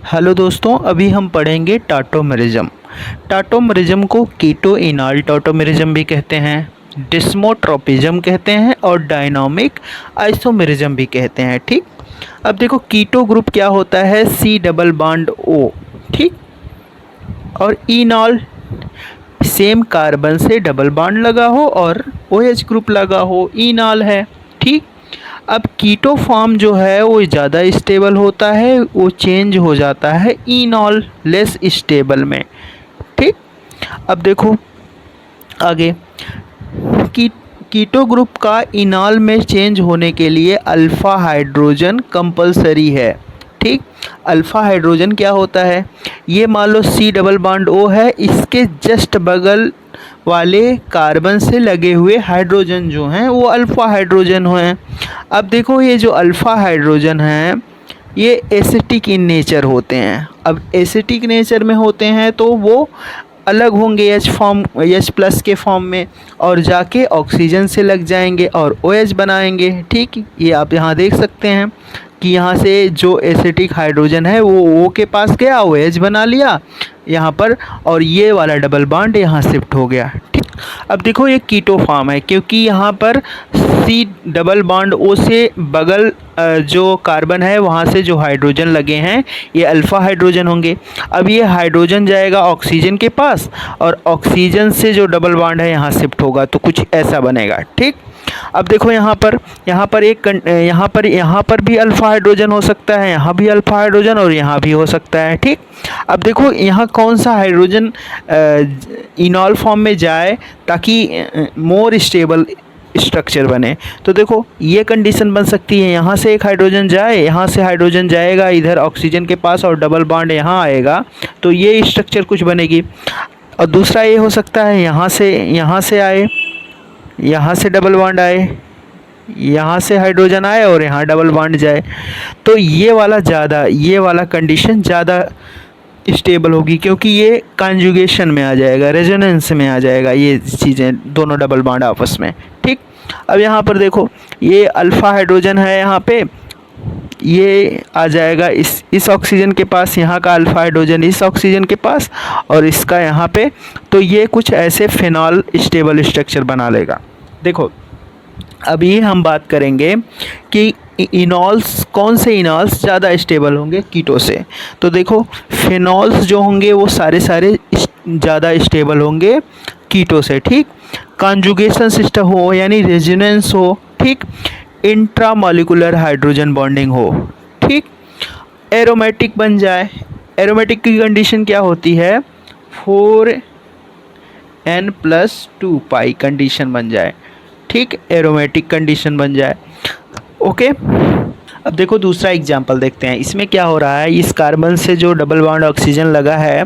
Hello दोस्तों, अभी हम पढ़ेंगे टाटोमेरिज्म। टाटोमेरिज्म को कीटो इनाल टाटोमेरिज्म भी कहते हैं, डिस्मोट्रोपिज्म कहते हैं और डायनामिक आइसोमेरिज्म भी कहते हैं। ठीक, अब देखो कीटो ग्रुप क्या होता है, सी डबल बॉन्ड ओ। ठीक, और इनॉल सेम कार्बन से डबल बॉन्ड लगा हो और ओ एच ग्रुप लगा हो, इनॉल है। ठीक, अब कीटो फॉर्म जो है वो ज़्यादा स्टेबल होता है, वो चेंज हो जाता है इनॉल लेस स्टेबल में। ठीक, अब देखो आगे की कीटो ग्रुप का इनॉल में चेंज होने के लिए अल्फ़ा हाइड्रोजन कंपलसरी है। ठीक, अल्फ़ा हाइड्रोजन क्या होता है, ये मान लो सी डबल बॉन्ड ओ है, इसके जस्ट बगल वाले कार्बन से लगे हुए हाइड्रोजन जो हैं वो अल्फ़ा हाइड्रोजन हैं। अब देखो ये जो अल्फ़ा हाइड्रोजन हैं ये एसिटिक इन नेचर होते हैं। अब एसिटिक नेचर में होते हैं तो वो अलग होंगे एच प्लस के फॉर्म में और जाके ऑक्सीजन से लग जाएंगे और ओ एच बनाएंगे। ठीक, ये आप यहाँ देख सकते हैं कि यहाँ से जो एसिटिक हाइड्रोजन है वो O के पास गया, ओ एच बना लिया यहाँ पर, और ये वाला डबल बॉन्ड यहाँ शिफ्ट हो गया। ठीक, अब देखो ये कीटो फॉर्म है क्योंकि यहाँ पर सी डबल बॉन्ड ओ से बगल जो कार्बन है वहाँ से जो हाइड्रोजन लगे हैं ये अल्फ़ा हाइड्रोजन होंगे। अब ये हाइड्रोजन जाएगा ऑक्सीजन के पास और ऑक्सीजन से जो डबल बॉन्ड है यहाँ शिफ्ट होगा तो कुछ ऐसा बनेगा। ठीक, अब देखो यहाँ पर भी अल्फ़ा हाइड्रोजन हो सकता है, यहाँ भी अल्फ़ा हाइड्रोजन और यहाँ भी हो सकता है। ठीक, अब देखो यहाँ कौन सा हाइड्रोजन इनॉल फॉर्म में जाए ताकि मोर स्टेबल स्ट्रक्चर बने, तो देखो ये कंडीशन बन सकती है, यहाँ से एक हाइड्रोजन जाए, यहाँ से हाइड्रोजन जाएगा इधर ऑक्सीजन के पास और डबल बॉन्ड यहाँ आएगा तो ये स्ट्रक्चर कुछ बनेगी। और दूसरा ये हो सकता है यहाँ से आए, यहाँ से डबल बॉन्ड आए, यहाँ से हाइड्रोजन आए और यहाँ डबल बॉन्ड जाए, तो ये वाला कंडीशन ज़्यादा स्टेबल होगी क्योंकि ये कॉन्जुगेशन में आ जाएगा, रेजोनेंस में आ जाएगा ये चीज़ें दोनों डबल बॉन्ड आपस में। ठीक, अब यहाँ पर देखो ये अल्फ़ा हाइड्रोजन है, यहाँ पे ये आ जाएगा इस ऑक्सीजन के पास, यहाँ का अल्फ़ा हाइड्रोजन इस ऑक्सीजन के पास और इसका यहाँ पे, तो ये कुछ ऐसे फिनॉल स्टेबल स्ट्रक्चर बना लेगा। देखो अभी हम बात करेंगे कि इनॉल्स, कौन से इनॉल्स ज़्यादा स्टेबल होंगे कीटो से। तो देखो फिनॉल्स जो होंगे वो सारे ज़्यादा स्टेबल होंगे कीटो से। ठीक, कॉन्जुगेशन सिस्टम हो यानी रेजोनेंस हो, ठीक, इंट्रामॉलिक्यूलर हाइड्रोजन बॉन्डिंग हो, ठीक, एरोमेटिक बन जाए। एरोमेटिक की कंडीशन क्या होती है, 4n+2 पाई कंडीशन बन जाए। ठीक, एरोमेटिक कंडीशन बन जाए। ओके, अब देखो दूसरा एग्जांपल देखते हैं। इसमें क्या हो रहा है, इस कार्बन से जो डबल बॉन्ड ऑक्सीजन लगा है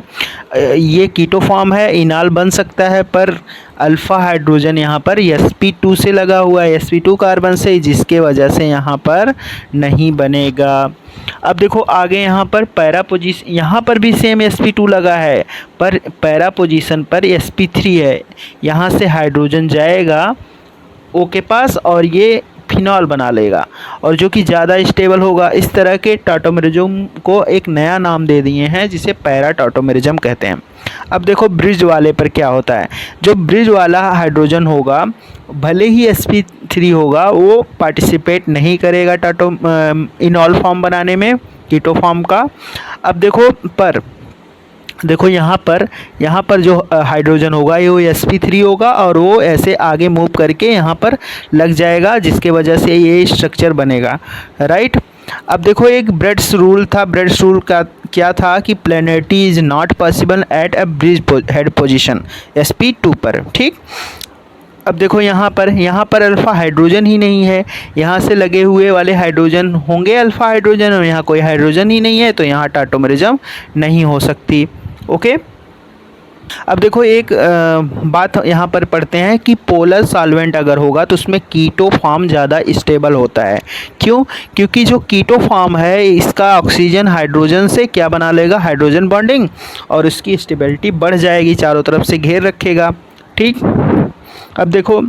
ये कीटो फॉर्म है, इनाल बन सकता है, पर अल्फ़ा हाइड्रोजन यहाँ पर sp2 से लगा हुआ है, sp2 कार्बन से, जिसके वजह से यहाँ पर नहीं बनेगा। अब देखो आगे यहाँ पर पैरा पोजीशन, यहाँ पर भी सेम sp2 लगा है पर पैरा पोजीशन पर sp3 है, यहाँ से हाइड्रोजन जाएगा ओ के पास और ये फिनॉल बना लेगा और जो कि ज़्यादा स्टेबल होगा। इस तरह के टाटोमेरिज्म को एक नया नाम दे दिए हैं जिसे पैरा टाटोमेरिज्म कहते हैं। अब देखो ब्रिज वाले पर क्या होता है, जो ब्रिज वाला हाइड्रोजन होगा भले ही sp3 होगा वो पार्टिसिपेट नहीं करेगा इनॉल फॉर्म बनाने में कीटो फॉर्म का। अब देखो यहाँ पर जो हाइड्रोजन होगा ये sp3 होगा और वो ऐसे आगे मूव करके यहाँ पर लग जाएगा जिसके वजह से ये स्ट्रक्चर बनेगा। राइट, अब देखो एक ब्रेड्स रूल था। ब्रेड्स रूल का क्या था कि planarity is not possible at a bridge head position sp2 पर। ठीक, अब देखो यहाँ पर अल्फ़ा हाइड्रोजन ही नहीं है, यहाँ से लगे हुए वाले हाइड्रोजन होंगे अल्फ़ा हाइड्रोजन और यहाँ कोई हाइड्रोजन ही नहीं है तो यहाँ टाटोमेरिज्म नहीं हो सकती। ओके, अब देखो एक बात यहाँ पर पढ़ते हैं कि पोलर सॉल्वेंट अगर होगा तो उसमें कीटो फॉर्म ज़्यादा स्टेबल होता है। क्यों? क्योंकि जो कीटो फॉर्म है इसका ऑक्सीजन हाइड्रोजन से क्या बना लेगा, हाइड्रोजन बॉन्डिंग, और इसकी स्टेबिलिटी बढ़ जाएगी, चारों तरफ से घेर रखेगा। ठीक, अब देखो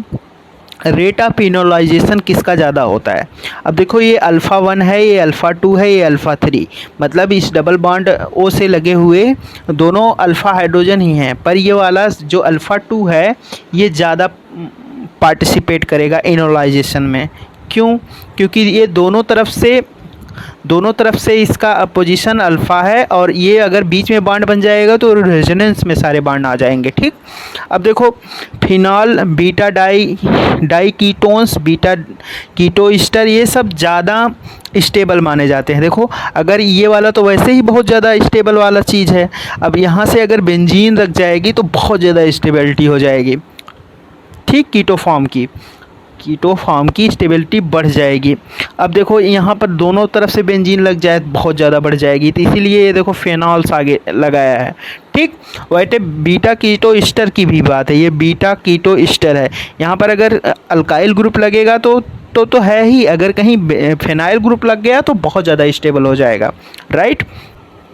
रेट ऑफ इनोलाइजेशन किसका ज़्यादा होता है। अब देखो ये अल्फ़ा 1 है, ये अल्फ़ा 2 है, ये अल्फ़ा 3, मतलब इस डबल बॉन्ड ओ से लगे हुए दोनों अल्फ़ा हाइड्रोजन ही हैं, पर ये वाला जो अल्फ़ा 2 है ये ज़्यादा पार्टिसिपेट करेगा इनोलाइजेशन में। क्यों? क्योंकि ये दोनों तरफ से इसका पोजीशन अल्फ़ा है, और ये अगर बीच में बॉन्ड बन जाएगा तो रेजोनेंस में सारे बॉन्ड आ जाएंगे। ठीक, अब देखो phenol, beta di ketones, beta keto ester, ये सब ज़्यादा स्टेबल माने जाते हैं। देखो अगर ये वाला तो वैसे ही बहुत ज़्यादा स्टेबल वाला चीज़ है, अब यहाँ से अगर बेंजीन रख जाएगी तो बहुत ज़्यादा स्टेबिलिटी हो जाएगी। ठीक, कीटो फॉर्म की स्टेबिलिटी बढ़ जाएगी। अब देखो यहाँ पर दोनों तरफ से बेंजीन लग जाए बहुत ज़्यादा बढ़ जाएगी, तो इसीलिए ये देखो फेनॉल्स आगे लगाया है। ठीक, वैसे बीटा कीटो ईस्टर की भी बात है, ये बीटा कीटो ईस्टर है। यहाँ पर अगर अल्काइल ग्रुप लगेगा तो है ही, अगर कहीं फेनाइल ग्रुप लग गया तो बहुत ज़्यादा स्टेबल हो जाएगा। राइट,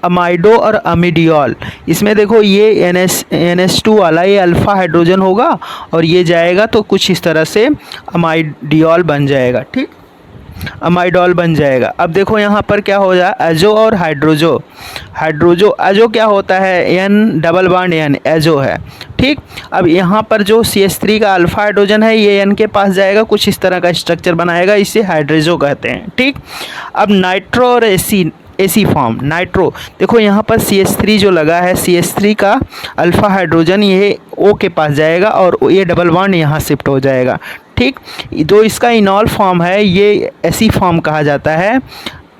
अमाइडो और अमिडियोल, इसमें देखो ये NH2 वाला ये अल्फ़ा हाइड्रोजन होगा और ये जाएगा तो कुछ इस तरह से अमाइडियोल बन जाएगा। ठीक, अमाइडोल बन जाएगा। अब देखो यहाँ पर क्या हो जाए, एजो और हाइड्रोजो। एजो क्या होता है, N double bond N, azo है। ठीक, अब यहाँ पर जो CH3 का अल्फ़ा हाइड्रोजन है ये N के पास जाएगा, कुछ इस तरह का स्ट्रक्चर बनाएगा, इसे हाइड्रोजो कहते हैं। ठीक, अब नाइट्रो और एसी फॉर्म। नाइट्रो, देखो यहाँ पर CH3 जो लगा है, CH3 का अल्फ़ा हाइड्रोजन ये O के पास जाएगा और ये डबल बॉन्ड यहाँ शिफ्ट हो जाएगा। ठीक, जो इसका इनॉल फॉर्म है ये एसी फॉर्म कहा जाता है,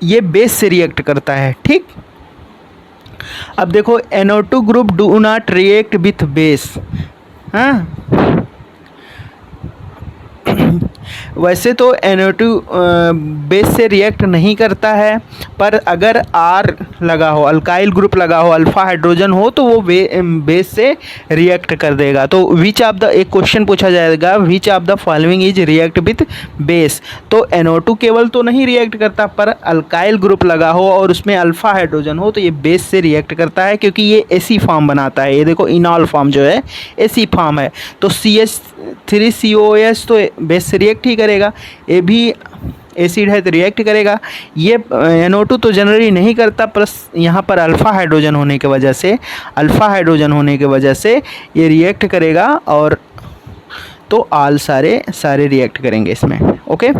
ये बेस से रिएक्ट करता है। ठीक, अब देखो NO2 group do not react with base. हाँ, वैसे तो NO2 बेस से रिएक्ट नहीं करता है, पर अगर R लगा हो, अल्काइल ग्रुप लगा हो, अल्फ़ा हाइड्रोजन हो, तो वो बेस से रिएक्ट कर देगा। तो विच ऑफ द, एक क्वेश्चन पूछा जाएगा, which of the following is react with base. तो NO2 केवल तो नहीं रिएक्ट करता, पर अल्काइल ग्रुप लगा हो और उसमें अल्फ़ा हाइड्रोजन हो तो ये बेस से रिएक्ट करता है, क्योंकि ये एसी फॉर्म बनाता है। ये देखो इनॉल फॉर्म जो है एसी फॉर्म है, तो CH3COOS तो बेस से रिएक्ट ही करेगा, ये भी एसिड है तो रिएक्ट करेगा। ये NO2 तो जनरली नहीं करता, प्लस यहाँ पर अल्फ़ा हाइड्रोजन होने की वजह से ये रिएक्ट करेगा, और तो सारे रिएक्ट करेंगे इसमें। ओके।